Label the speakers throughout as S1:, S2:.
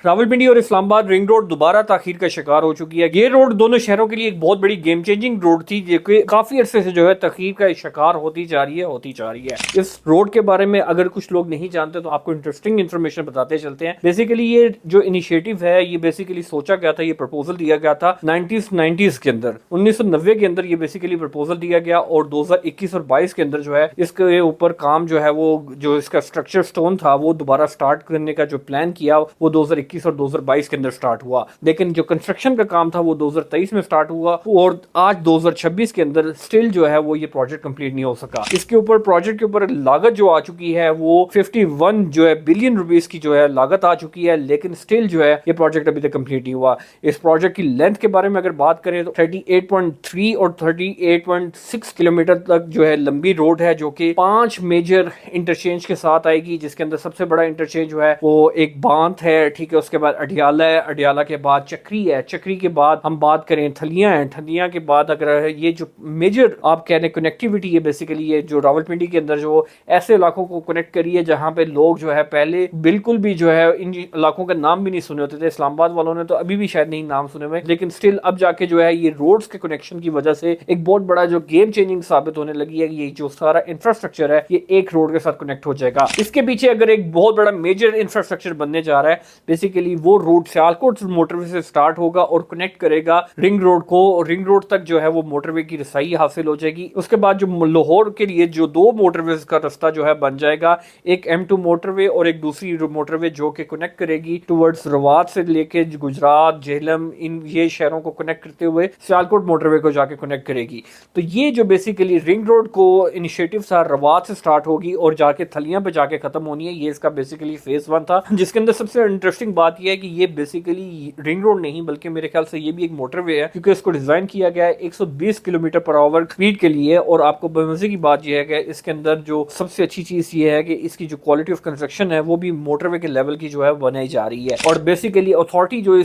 S1: रावलपिंडी और Islamabad ring road दोबारा ताखीर का शिकार हो चुकी है। ये रोड दोनों शहरों के लिए एक बहुत बड़ी गेम चेंजिंग रोड थी, जो कि काफी अरसे से जो है ताखीर का शिकार होती जा रही है। इस रोड के बारे में अगर कुछ लोग नहीं जानते तो आपको इंटरेस्टिंग इन्फॉर्मेशन बताते चलते हैं। बेसिकली ये जो इनिशिएटिव है ये बेसिकली सोचा गया था, ये प्रपोजल दिया गया था 1990s के अंदर, 1990 के अंदर ये बेसिकली प्रपोजल दिया गया और 2021 और 22 के अंदर जो है इसके ऊपर काम जो है वो जो इसका स्ट्रक्चर स्टोन था वो दोबारा स्टार्ट करने का जो प्लान किया वो 2021 और 2022 के अंदर स्टार्ट हुआ। लेकिन जो कंस्ट्रक्शन का काम था वो 2023 में स्टार्ट हुआ और आज 2026 के अंदर स्टिल जो है वो ये प्रोजेक्ट कंप्लीट नहीं हो सका। इसके ऊपर प्रोजेक्ट के ऊपर लागत जो आ चुकी है वो 51 जो है बिलियन रुपीस की जो है लागत आ चुकी है, लेकिन स्टिल जो है ये प्रोजेक्ट अभी तक कंप्लीट नहीं हुआ। इस प्रोजेक्ट की लेंथ के बारे में अगर बात करें तो 38.3 और 38.6 किलोमीटर तक जो है लंबी रोड है, जो कि 5 मेजर इंटरचेंज के साथ आएगी, जिसके अंदर सबसे बड़ा इंटरचेंज जो है वो एक बांध है, ठीक है, उसके बाद अडियाला है, अडियाला के बाद चक्री है, चक्री के बाद हम बात करें थलियां हैं, थलियां के बाद अगर ये जो मेजर आप कह रहे हैं कनेक्टिविटी है, बेसिकली ये जो रावलपिंडी के अंदर जो ऐसे इलाकों को कनेक्ट करी है जहां पे लोग जो है पहले बिल्कुल भी जो है इन इलाकों का नाम भी नहीं सुने होते थे। इस्लामाबाद वालों ने तो अभी भी शायद नहीं नाम सुने हुए, लेकिन स्टिल अब जाके जो है ये रोड्स के कनेक्शन की वजह से एक बहुत बड़ा जो गेम चेंजिंग साबित होने लगी है। ये जो सारा इंफ्रास्ट्रक्चर है ये एक रोड के साथ कनेक्ट हो जाएगा। इसके पीछे अगर एक बहुत बड़ा मेजर इंफ्रास्ट्रक्चर बनने जा रहा है, बेसिकली वो रोड सियालकोट मोटरवे से स्टार्ट होगा और कनेक्ट करेगा रिंग रोड को। रिंग रोड तक जो है वो मोटरवे की रसाई हासिल हो जाएगी। उसके बाद जो लाहौर के लिए जो 2 मोटरवे का रास्ता जो है बन जाएगा, एक M2 मोटरवे और एक दूसरी मोटरवे जो कि कनेक्ट करेगी टुवर्ड्स रवात से लेके गुजरात, झेलम, इन ये शहरों को कनेक्ट करते हुए सियालकोट मोटरवे को जाके कनेक्ट करेगी। तो ये जो बेसिकली रिंग रोड को इनिशिएटिव था रवात से स्टार्ट होगी और जाके थलियां पे जाके खत्म होनी है। ये इसका बेसिकली फेज 1 था, जिसके अंदर सबसे इंटरेस्टिंग बात यह है कि ये बेसिकली रिंग रोड नहीं बल्कि मेरे ख्याल से ये भी एक मोटरवे है, क्योंकि इसको डिजाइन किया गया है 120 किलोमीटर पर आवर स्पीड के लिए। और आपको मजे की बात यह है कि इसके अंदर जो सबसे अच्छी चीज ये है कि इसकी जो क्वालिटी ऑफ कंस्ट्रक्शन है वो भी मोटरवे के लेवल की जो है बनाई जा रही है। और बेसिकली अथॉरिटी जो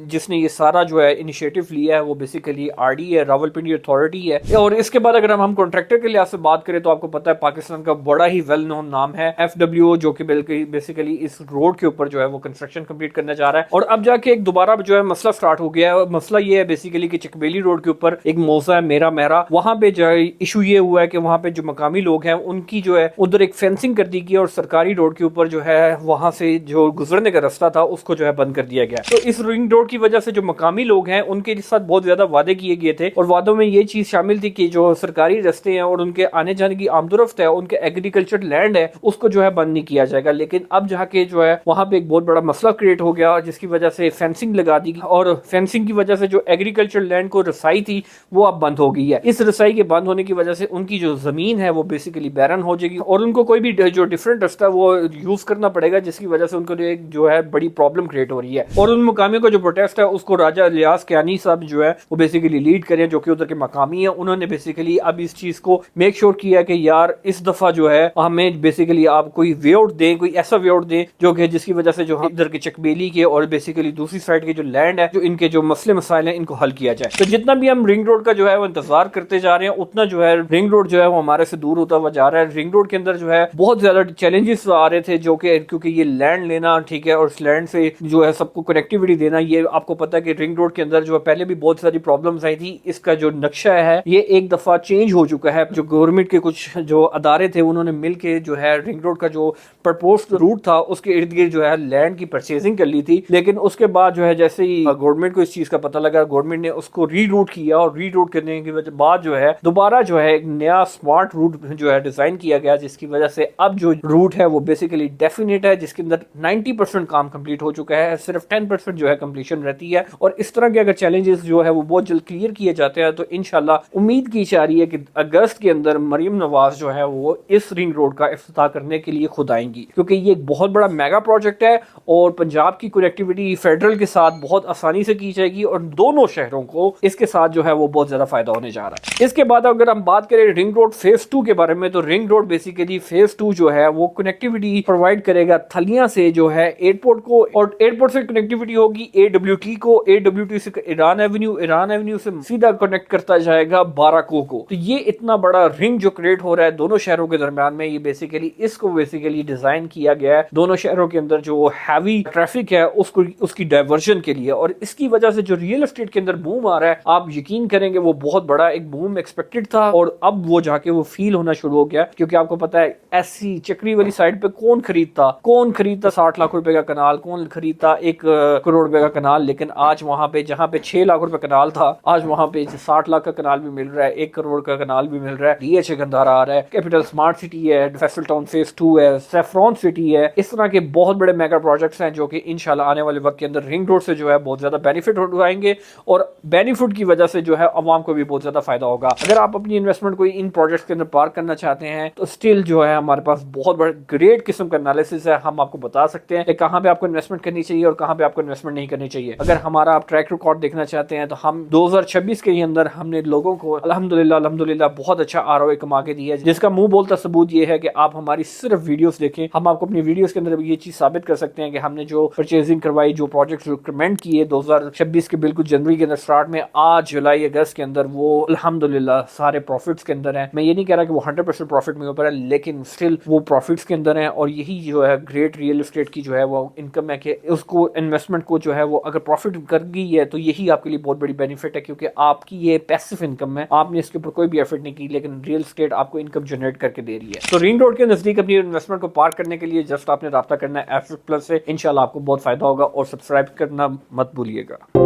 S1: जिसने ये सारा जो है इनिशिएटिव लिया है वो बेसिकली RD है, रावलपिंडी अथॉरिटी है। और इसके बाद अगर हम कॉन्ट्रैक्टर के लिहाज से बात करें तो आपको पता है पाकिस्तान का बड़ा ही वेल नोन नाम है FWO, जो कि बेसिकली इस रोड के ऊपर जो है वो कंस्ट्रक्शन कंप्लीट करने जा रहा है। और अब जाके एक दोबारा जो है मसला स्टार्ट हो गया है। मसला ये है बेसिकली कि चकबेली रोड के ऊपर एक मौजा है मेरा मेहरा, वहां पे जो है इशू ये हुआ है कि वहां पे जो मकामी लोग हैं उनकी जो है उधर एक फेंसिंग कर दी गई और सरकारी रोड के ऊपर जो है वहां से जो गुजरने का रास्ता था उसको जो है बंद कर दिया गया। तो इस रिंग रोड की वजह से जो मकामी लोग हैं उनके साथ बहुत ज्यादा वादे किए गए थे और वादों में ये चीज शामिल थी कि जो सरकारी रास्ते हैं और उनके आने जाने की आमदोरफ्त है, उनके एग्रीकल्चर लैंड है, उसको जो है बंद नहीं किया जाएगा। लेकिन अब जाके जो है वहां पे एक बहुत बड़ा मसला क्रिएट हो गया, जिसकी वजह से फेंसिंग लगा दी और फेंसिंग की वजह से जो एग्रीकल्चर लैंड को रसाई थी वो अब बंद हो गई है। इस रसाई के बंद होने की वजह से उनकी जो जमीन है वो बेसिकली बैरन हो जाएगी और उनको कोई भी जो डिफरेंट रास्ता वो यूज करना पड़ेगा, जिसकी वजह से उनको एक जो है बड़ी प्रॉब्लम क्रिएट हो रही है। और उन मुकामियों का जो प्रोटेस्ट है उसको राजा लियास कियानी साहब जो है वो बेसिकली लीड करें, जो कि उधर के मकामी है। उन्होंने बेसिकली अब इस चीज को मेक श्योर किया कि यार इस दफा जो है हमें बेसिकली आप कोई वे आउट दें, कोई ऐसा वे आउट दें जो कि जिसकी वजह से जो इधर के चकबेली के और बेसिकली दूसरी साइड के जो लैंड है, जो इनके जो मसले मसाइल हैं, इनको हल किया जाए। तो जितना भी हम रिंग रोड का जो है वो इंतजार करते जा रहे हैं, उतना जो है रिंग रोड जो है वो हमारे से दूर होता हुआ जा रहा है। रिंग रोड के अंदर जो है बहुत ज्यादा चैलेंजेस आ रहे थे, जो कि क्योंकि ये लैंड लेना, ठीक है, और उस लैंड से जो है सबको कनेक्टिविटी देना, ये आपको पता है कि रिंग रोड के अंदर जो है पहले भी बहुत सारी प्रॉब्लम्स आई थी। इसका जो नक्शा है ये एक दफा चेंज हो चुका है। जो गवर्नमेंट के कुछ जो अदारे थे उन्होंने मिलके जो है रिंग रोड का जो प्रपोज्ड रूट था उसके इर्द गिर्द जो है लैंड की परचेजिंग कर ली थी। लेकिन उसके बाद जो है जैसे ही गवर्नमेंट को इस चीज का पता लगा, गवर्नमेंट ने उसको रीरूट किया और रीरूट करने की वजह बाद जो है दोबारा जो है एक नया स्मार्ट रूट जो है डिजाइन किया गया, जिसकी वजह से अब जो रूट है वो बेसिकली डेफिनेट है, जिसके अंदर 90% काम कंप्लीट हो चुका है, सिर्फ 10% जो है कंप्लीशन रहती है। और इस तरह के अगर चैलेंजेस जो है वो बहुत जल्द क्लियर किए जाते हैं तो इंशाल्लाह उम्मीद की जा रही है कि अगस्त के अंदर मरियम नवाज जो है वो इस रिंग रोड का इफ्तिताह करने के लिए खुद आएंगी, क्योंकि ये एक बहुत बड़ा मेगा प्रोजेक्ट है और पंजाब की कनेक्टिविटी फेडरल के साथ बहुत आसानी से की जाएगी और दोनों शहरों को इसके साथ जो है वो बहुत ज्यादा फायदा होने जा रहा है। इसके बाद अगर हम बात करें रिंग रोड फेज 2 के बारे में, तो रिंग रोड बेसिकली फेज 2 जो है वो कनेक्टिविटी प्रोवाइड करेगा थलियां से जो है एयरपोर्ट को, और एयरपोर्ट से कनेक्टिविटी होगी AWT को, AWT से ईरान एवेन्यू से सीधा कनेक्ट करता जाएगा बाराको को। तो ये इतना बड़ा रिंग जो क्रिएट हो रहा है दोनों शहरों के दरमियान में, ये बेसिकली इसको बेसिकली डिजाइन किया गया है दोनों शहरों के अंदर जो हैवी ट्रैफिक है उसको उसकी डाइवर्जन के लिए। और इसकी वजह से जो रियल एस्टेट के अंदर बूम आ रहा है, आप यकीन करेंगे वो बहुत बड़ा एक बूम एक्सपेक्टेड था और अब वो जाके वो फील होना शुरू हो गया। क्योंकि आपको पता है ऐसी चक्री वाली साइड पे कौन खरीदता 60 लाख रुपए का कनाल, कौन खरीदता 1 करोड़ रुपए का कनाल। लेकिन आज वहां पे जहां पे 6 लाख रुपए कनाल था, आज वहां पे 60 लाख का कनाल भी मिल रहा है, 1 करोड़ का कनाल भी मिल रहा है। डीएचए गंधारा आ रहा है, कैपिटल स्मार्ट सिटी है, फैसल टाउन फेज 2 है, सैफरॉन सिटी है। इस तरह के बहुत बड़े मेगा प्रोजेक्ट्स हैं जो कि इंशाल्लाह आने वाले वक्त के अंदर रिंग रोड से जो है बहुत ज्यादा बेनिफिट उठाएंगे और बेनिफिट की वजह से जो है अवाम को भी बहुत ज्यादा फायदा होगा। अगर आप अपनी इन्वेस्टमेंट कोई इन प्रोजेक्ट्स के अंदर पार्क करना चाहते हैं तो स्टिल जो है हमारे पास बहुत बड़ा ग्रेट किस्म का एनालिसिस है। हम आपको बता सकते हैं कि कहां पे आपको इन्वेस्टमेंट करनी चाहिए और कहां पे आपको इन्वेस्टमेंट नहीं करनी चाहिए। अगर हमारा आप ट्रैक रिकॉर्ड देखना चाहते हैं तो हम 2026 के अंदर हमने लोगों को अल्हम्दुलिल्लाह बहुत अच्छा आरओए कमा के दिया है, जिसका मुंह बोलता सबूत ये है कि आप हमारी सिर्फ वीडियोस देखें। हम आपको अपनी वीडियोस के अंदर ये चीज साबित कर सकते हैं कि हमने जो परचेजिंग करवाई, जो प्रोजेक्ट रिकमेंड किए 2026 के बिल्कुल जनवरी के अंदर स्टार्ट में, आज जुलाई अगस्त के अंदर वो अल्हम्दुलिल्लाह सारे प्रॉफिट्स के अंदर है। मैं ये नहीं कह रहा कि वो 100% प्रॉफिट में ऊपर है, लेकिन स्टिल वो प्रॉफिट्स के अंदर है। और यही जो है ग्रेट रियल एस्टेट की जो है वो इनकम है कि उसको इन्वेस्टमेंट को जो है वो अगर प्रॉफिट कर गई है तो यही आपके लिए बहुत बड़ी बेनिफिट है, क्योंकि आपकी ये पैसिव इनकम है, आपने इसके ऊपर कोई भी एफर्ट नहीं की, लेकिन रियल एस्टेट आपको इनकम जनरेट करके दे रही है। तो रिंग रोड के नजदीक अपनी इन्वेस्टमेंट को पार्क करने के लिए जस्ट आपने राब्ता करना है एफर्ट प्लस से। इंशाल्लाह आपको बहुत फायदा होगा और सब्सक्राइब करना मत भूलिएगा।